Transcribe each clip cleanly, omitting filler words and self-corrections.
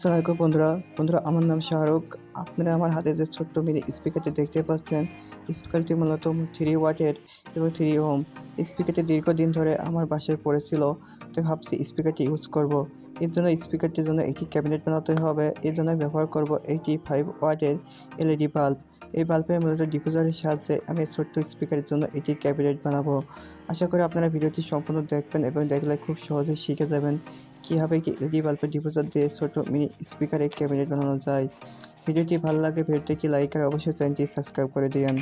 আসসালামু আলাইকুম বন্ধুরা। আমার নাম শাহরুখ। আপনারা আমার হাতে যে ছোট্ট মিনি স্পিকারটি দেখতে পাচ্ছেন, স্পিকারটি মূলত 3 ওয়াটের এবং 3 ওহম। স্পিকারটি দীর্ঘদিন ধরে আমার বাসায় পড়েছিল। তো ভাবছি স্পিকারটি ইউজ করব। এর জন্য স্পিকারটির জন্য একটি ক্যাবিনেট বানাতে হবে। এর জন্য ব্যবহার করব 85 ওয়াটের এলইডি বাল্ব। এই বাল্বের মূলত ডিফিউজারের সাহায্যে আমি ছোট্ট স্পিকারের জন্য একটি ক্যাবিনেট বানাবো। আশা করি আপনারা ভিডিওটি সম্পূর্ণ দেখবেন এবং দেখলে খুব সহজেই শিখে যাবেন কিভাবে কি এলইডি বাল্বের ডিফিউজার দিয়ে ছোট মিনি স্পিকারের ক্যাবিনেট বানানো যায়। ভিডিওটি ভালো লাগলে ভিডিওটি একটি লাইক আর অবশ্যই চ্যানেলটি সাবস্ক্রাইব করে দিবেন।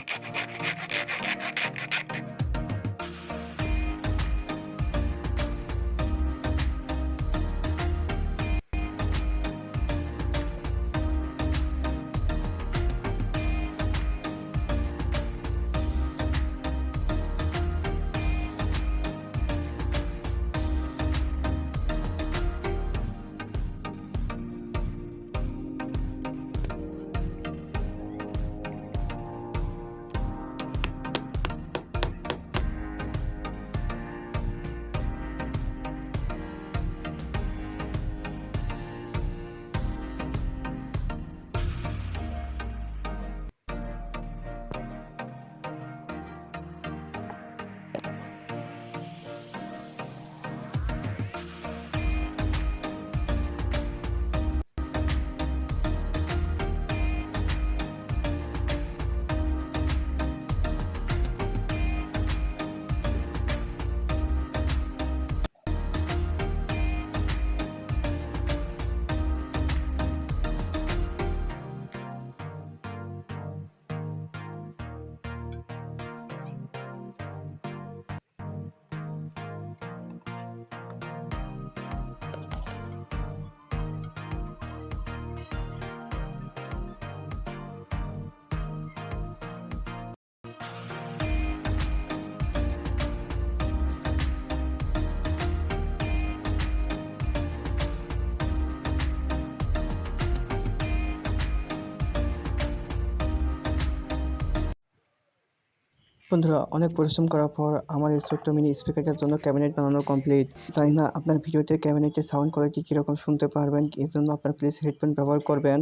বন্ধুরা, অনেক পরিশ্রম করার পর আমার এই ছোট্ট মিনি স্পিকারটার জন্য ক্যাবিনেট বানানো কমপ্লিট। জানি না আপনার ভিডিওতে ক্যাবিনেটের সাউন্ড কোয়ালিটি কীরকম শুনতে পারবেন, এর জন্য আপনার প্লিজ হেডফোন ব্যবহার করবেন।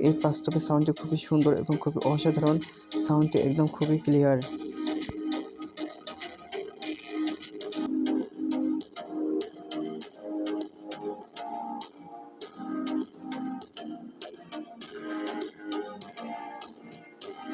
এই বাস্তবে সাউন্ডটি খুবই সুন্দর এবং খুবই অসাধারণ। সাউন্ডটি একদম খুবই ক্লিয়ার।